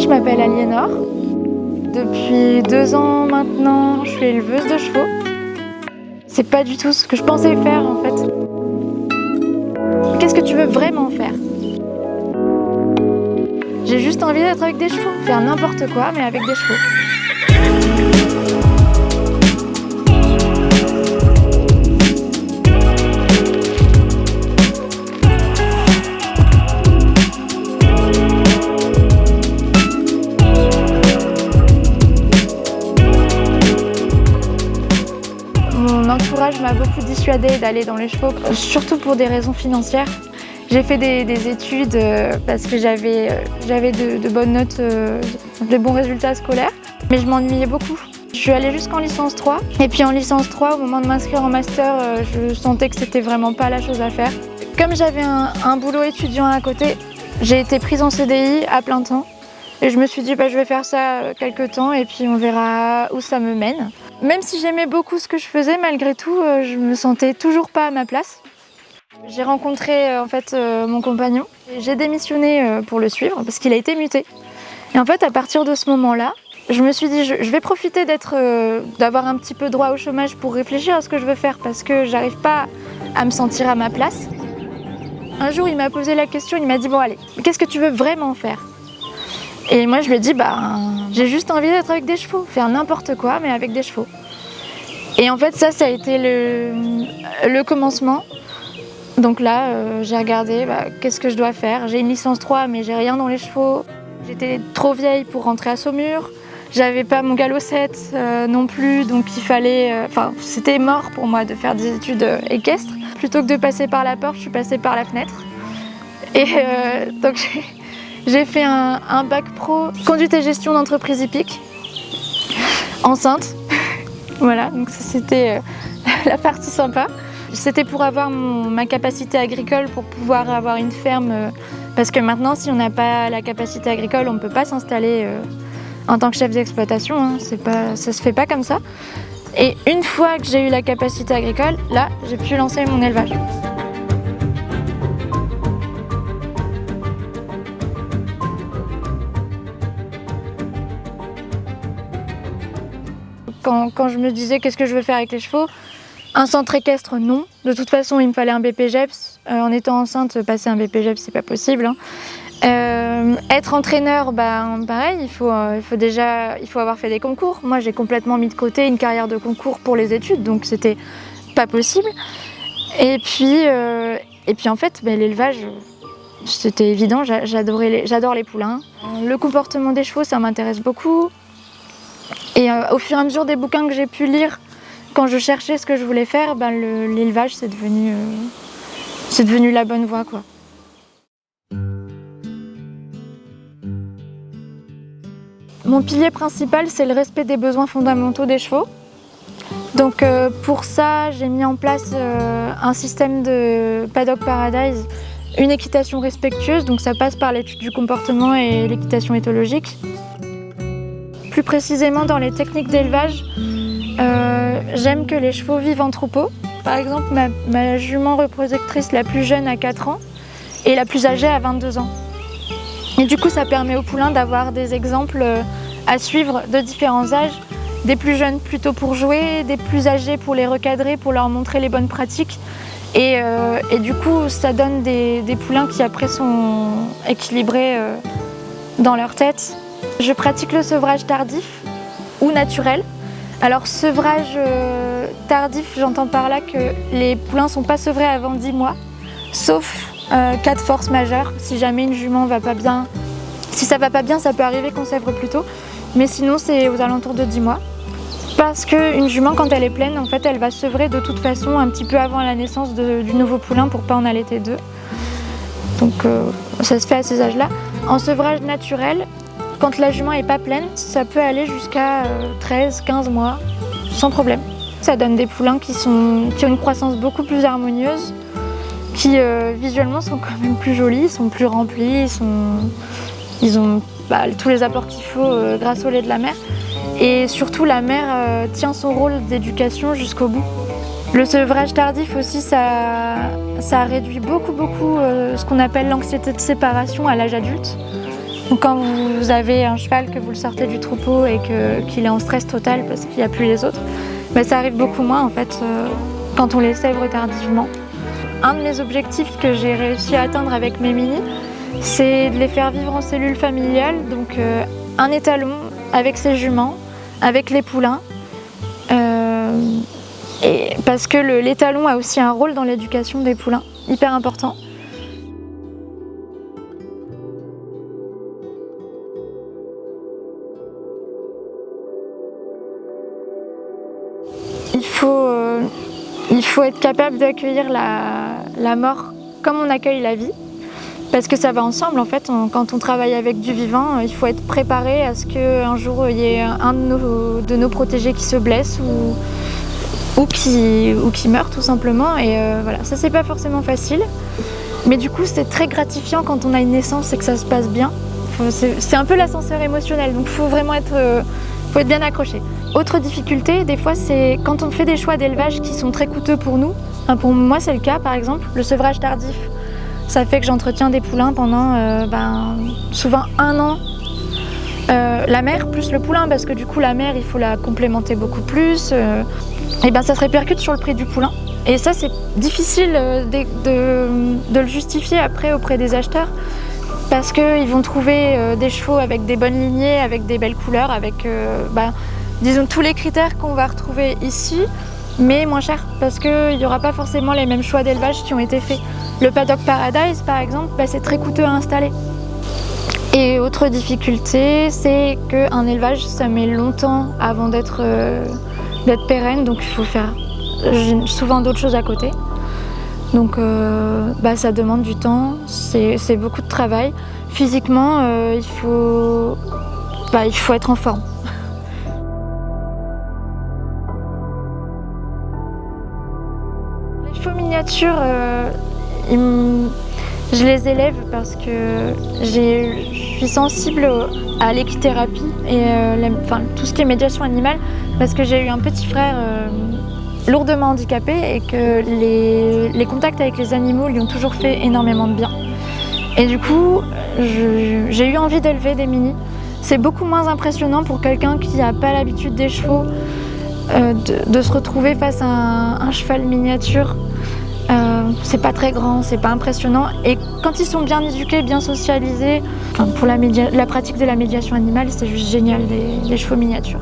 je m'appelle Aliénor. Depuis 2 ans maintenant, je suis éleveuse de chevaux. C'est pas du tout ce que je pensais faire en fait. Qu'est-ce que tu veux vraiment faire? J'ai juste envie d'être avec des chevaux, faire n'importe quoi mais avec des chevaux. Mon entourage m'a beaucoup dissuadée d'aller dans les chevaux, surtout pour des raisons financières. J'ai fait des études parce que j'avais de bonnes notes, de bons résultats scolaires, mais je m'ennuyais beaucoup. Je suis allée jusqu'en licence 3, et puis en licence 3, au moment de m'inscrire en master, je sentais que c'était vraiment pas la chose à faire. Comme j'avais un boulot étudiant à côté, j'ai été prise en CDI à plein temps, et je me suis dit je vais faire ça quelques temps, et puis on verra où ça me mène. Même si j'aimais beaucoup ce que je faisais, malgré tout, je me sentais toujours pas à ma place. J'ai rencontré mon compagnon. J'ai démissionné pour le suivre parce qu'il a été muté. Et en fait, à partir de ce moment-là, je me suis dit je vais profiter d'avoir un petit peu droit au chômage pour réfléchir à ce que je veux faire parce que j'arrive pas à me sentir à ma place. Un jour, il m'a posé la question, il m'a dit bon allez, qu'est-ce que tu veux vraiment faire? Et moi, je lui ai dit j'ai juste envie d'être avec des chevaux, faire n'importe quoi mais avec des chevaux. Et en fait, ça a été le commencement. Donc là, j'ai regardé qu'est-ce que je dois faire. J'ai une licence 3 mais j'ai rien dans les chevaux. J'étais trop vieille pour rentrer à Saumur. J'avais pas mon galop 7 non plus, donc il fallait... c'était mort pour moi de faire des études équestres. Plutôt que de passer par la porte, je suis passée par la fenêtre. Et donc j'ai fait un bac pro conduite et gestion d'entreprise hippique, enceinte. Voilà, donc ça c'était la partie sympa. C'était pour avoir ma capacité agricole, pour pouvoir avoir une ferme. Parce que maintenant, si on n'a pas la capacité agricole, on ne peut pas s'installer en tant que chef d'exploitation. Hein. Ça se fait pas comme ça. Et une fois que j'ai eu la capacité agricole, là, j'ai pu lancer mon élevage. Quand je me disais qu'est-ce que je veux faire avec les chevaux, un centre équestre, non. De toute façon, il me fallait un BPGEPS. En étant enceinte, passer un BPGEPS, c'est pas possible. Hein. Être entraîneur, pareil, il faut avoir fait des concours. Moi, j'ai complètement mis de côté une carrière de concours pour les études, donc c'était pas possible. Et puis en fait, l'élevage, c'était évident. J'adore les poulains. Le comportement des chevaux, ça m'intéresse beaucoup. Et au fur et à mesure des bouquins que j'ai pu lire, quand je cherchais ce que je voulais faire, l'élevage c'est devenu la bonne voie, quoi. Mon pilier principal, c'est le respect des besoins fondamentaux des chevaux. Donc pour ça, j'ai mis en place un système de paddock paradise, une équitation respectueuse, donc ça passe par l'étude du comportement et l'équitation éthologique. Plus précisément dans les techniques d'élevage, j'aime que les chevaux vivent en troupeau. Par exemple, ma jument reproductrice la plus jeune a 4 ans et la plus âgée a 22 ans. Et du coup, ça permet aux poulains d'avoir des exemples à suivre de différents âges. Des plus jeunes plutôt pour jouer, des plus âgés pour les recadrer, pour leur montrer les bonnes pratiques. Et du coup, ça donne des poulains qui après sont équilibrés dans leur tête. Je pratique le sevrage tardif ou naturel. Alors sevrage tardif, j'entends par là que les poulains ne sont pas sevrés avant 10 mois, sauf cas de force majeure. Si jamais une jument va pas bien, si ça va pas bien, ça peut arriver qu'on sèvre plus tôt, mais sinon c'est aux alentours de 10 mois. Parce qu'une jument, quand elle est pleine, en fait, elle va sevrer de toute façon un petit peu avant la naissance du nouveau poulain pour pas en allaiter 2. Donc ça se fait à ces âges-là. En sevrage naturel, quand la jument n'est pas pleine, ça peut aller jusqu'à 13-15 mois, sans problème. Ça donne des poulains qui ont une croissance beaucoup plus harmonieuse, qui visuellement sont quand même plus jolis, sont plus remplis, ils ont tous les apports qu'il faut grâce au lait de la mère. Et surtout, la mère tient son rôle d'éducation jusqu'au bout. Le sevrage tardif aussi, ça réduit beaucoup ce qu'on appelle l'anxiété de séparation à l'âge adulte. Donc quand vous avez un cheval, que vous le sortez du troupeau et qu'il est en stress total parce qu'il n'y a plus les autres, ben ça arrive beaucoup moins en fait quand on les sèvre tardivement. Un de mes objectifs que j'ai réussi à atteindre avec mes minis, c'est de les faire vivre en cellule familiale, donc un étalon avec ses juments, avec les poulains. Et parce que l'étalon a aussi un rôle dans l'éducation des poulains, hyper important. Il faut être capable d'accueillir la mort comme on accueille la vie, parce que ça va ensemble en fait. Quand on travaille avec du vivant, il faut être préparé à ce qu'un jour il y ait un de nos protégés qui se blesse ou qui meurt tout simplement. Et voilà, ça c'est pas forcément facile, mais du coup c'est très gratifiant quand on a une naissance et que ça se passe bien. C'est un peu l'ascenseur émotionnel, donc il faut vraiment être bien accroché. Autre difficulté, des fois, c'est quand on fait des choix d'élevage qui sont très coûteux pour nous. Enfin, pour moi, c'est le cas, par exemple, le sevrage tardif. Ça fait que j'entretiens des poulains pendant souvent 1 an. La mère plus le poulain, parce que du coup, la mère, il faut la complémenter beaucoup plus. Et ça se répercute sur le prix du poulain. Et ça, c'est difficile de le justifier après auprès des acheteurs. Parce qu'ils vont trouver des chevaux avec des bonnes lignées, avec des belles couleurs, avec disons tous les critères qu'on va retrouver ici, mais moins cher, parce qu'il n'y aura pas forcément les mêmes choix d'élevage qui ont été faits. Le Paddock Paradise, par exemple, c'est très coûteux à installer. Et autre difficulté, c'est qu'un élevage, ça met longtemps avant d'être pérenne, donc il faut faire souvent d'autres choses à côté. Donc ça demande du temps, c'est beaucoup de travail. Physiquement, il faut être en forme. Les chevaux miniatures, je les élève parce que je suis sensible à l'équithérapie et tout ce qui est médiation animale, parce que j'ai eu un petit frère lourdement handicapé et que les contacts avec les animaux lui ont toujours fait énormément de bien. Et du coup, j'ai eu envie d'élever des minis. C'est beaucoup moins impressionnant pour quelqu'un qui n'a pas l'habitude des chevaux de se retrouver face à un cheval miniature. C'est pas très grand, c'est pas impressionnant. Et quand ils sont bien éduqués, bien socialisés, pour la pratique de la médiation animale, c'est juste génial, les chevaux miniatures.